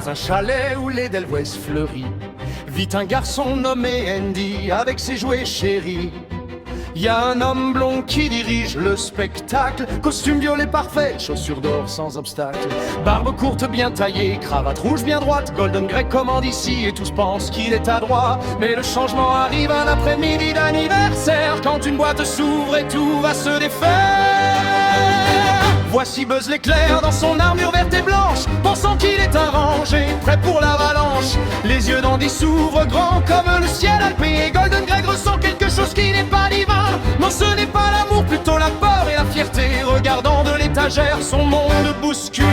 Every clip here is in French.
Dans un chalet où l'Edelweiss fleurit, vit un garçon nommé Andy avec ses jouets chéris. Y a un homme blond qui dirige le spectacle, costume violet parfait, chaussures d'or sans obstacle, barbe courte bien taillée, cravate rouge bien droite, Golden Greg commande ici et tous pensent qu'il est adroit. Mais le changement arrive un après-midi d'anniversaire, quand une boîte s'ouvre et tout va se défaire. Voici Buzz l'éclair dans son armure verte et blanche, pensant qu'il est arrangé, prêt pour l'avalanche. Les yeux d'Andy s'ouvrent grands comme le ciel alpé, et Golden Greg ressent quelque chose qui n'est pas divin. Non, ce n'est pas l'amour, plutôt la peur et la fierté, regardant de l'étagère son monde bousculé.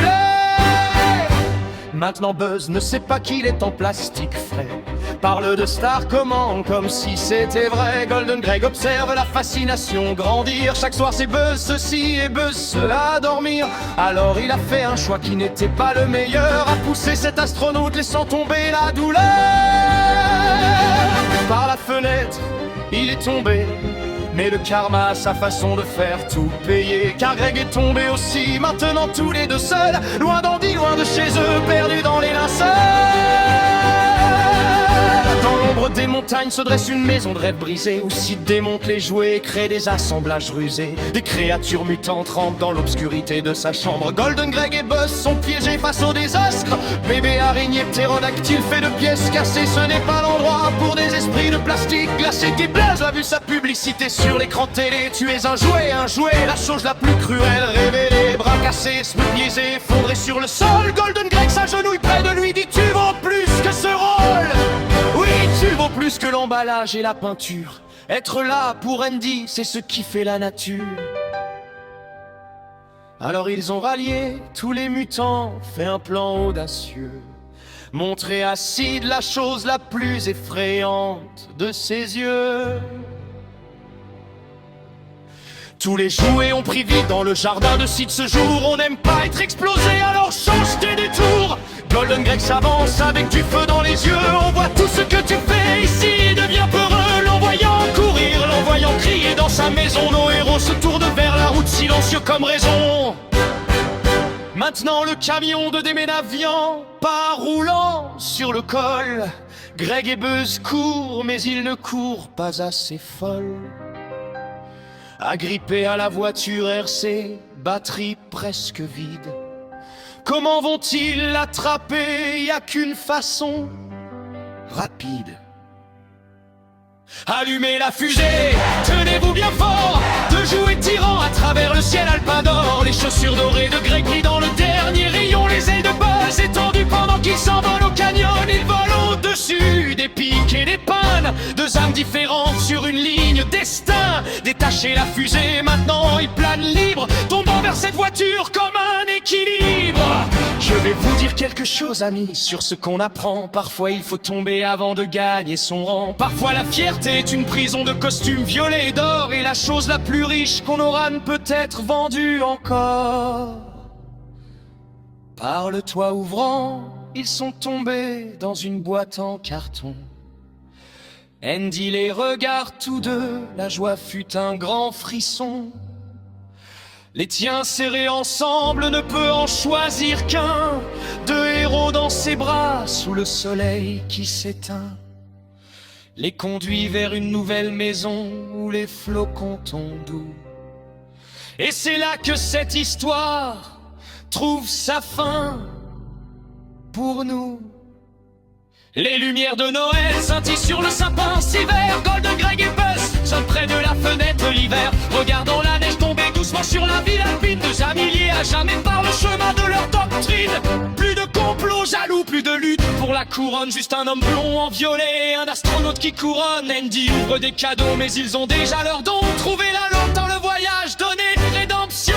Maintenant Buzz ne sait pas qu'il est en plastique frais, parle de Star comment, comme si c'était vrai. Golden Greg observe la fascination grandir, chaque soir c'est Buzz ceci et Buzz cela à dormir. Alors il a fait un choix qui n'était pas le meilleur, a poussé cet astronaute laissant tomber la douleur. Par la fenêtre il est tombé, mais le karma a sa façon de faire tout payer. Car Greg est tombé aussi, maintenant tous les deux seuls, loin d'Andy, loin de chez eux, perdus dans les linceuls. Dans l'ombre des montagnes se dresse une maison de rêve brisée, où Sid démonte les jouets et crée des assemblages rusés. Des créatures mutantes rampent dans l'obscurité de sa chambre. Golden Greg et Buzz sont piégés face au désastre. Bébé araignée ptérodactyle fait de pièces cassées, ce n'est pas l'endroit pour des esprits de plastique glacé. Qui Buzz a vu sa publicité sur l'écran télé. Tu es un jouet, la chose la plus cruelle révélée. Bras cassés, se biaisés, effondrés sur le sol. Golden Greg s'agenouille près de lui, dit tu vaux plus que ce rôle. Oui, tu vaux plus que l'emballage et la peinture. Être là pour Andy, c'est ce qui fait la nature. Alors ils ont rallié tous les mutants, fait un plan audacieux, montré à Sid la chose la plus effrayante de ses yeux. Tous les jouets ont pris vie dans le jardin de Sid ce jour. On n'aime pas être explosé, alors change tes détours. Golden Greg s'avance avec du feu dans les yeux. On voit tout ce que tu fais ici, il devient peureux. L'envoyant courir, l'envoyant crier dans sa maison. Nos héros se tournent vers la route, silencieux comme raison. Maintenant le camion de déménaviant part roulant sur le col. Greg et Buzz courent, mais ils ne courent pas assez folles. Agrippés à la voiture RC, batterie presque vide. Comment vont-ils l'attraper? Y a qu'une façon, rapide. Allumez la fusée, tenez-vous bien fort. Deux jouets tirant à travers le ciel alpador. Les chaussures dorées de Greg brillent dans le dernier rayon. Les ailes de Buzz étendues pendant qu'il s'envole au canyon. Il vole au-dessus des pics et des pannes. Deux âmes différentes sur une ligne destin. Détacher la fusée, maintenant il plane libre, tombant vers cette voiture comme un équilibre. Je vais vous dire quelque chose, amis, sur ce qu'on apprend. Parfois il faut tomber avant de gagner son rang. Parfois la fierté est une prison de costumes violets et d'or, et la chose la plus riche qu'on aura ne peut être vendue encore. Par le toit ouvrant, ils sont tombés dans une boîte en carton. Andy les regarde tous deux, la joie fut un grand frisson. Les tiens serrés ensemble, ne peut en choisir qu'un. Deux héros dans ses bras, sous le soleil qui s'éteint. Les conduit vers une nouvelle maison où les flocons tombent doux. Et c'est là que cette histoire trouve sa fin pour nous. Les lumières de Noël scintillent sur le sapin. C'est vert, Golden Greg et Buzz sont près de la fenêtre l'hiver, regardant la neige tomber doucement sur la ville alpine. Deux amis liés à jamais par le chemin de leur doctrine. Plus de complot jaloux, plus de lutte pour la couronne. Juste un homme blond en violet et un astronaute qui couronne. Andy ouvre des cadeaux, mais ils ont déjà leur don. Trouver la lampe dans le voyage, donner rédemption.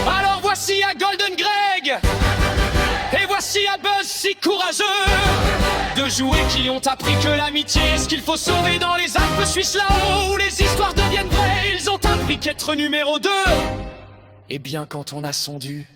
Alors voici à Golden Greg, et voici à Buzz si courageux. Deux jouets qui ont appris que l'amitié est ce qu'il faut sauver dans les Alpes suisses là-haut, où les histoires deviennent vraies. Ils ont appris qu'être numéro 2, et bien quand on a son dû,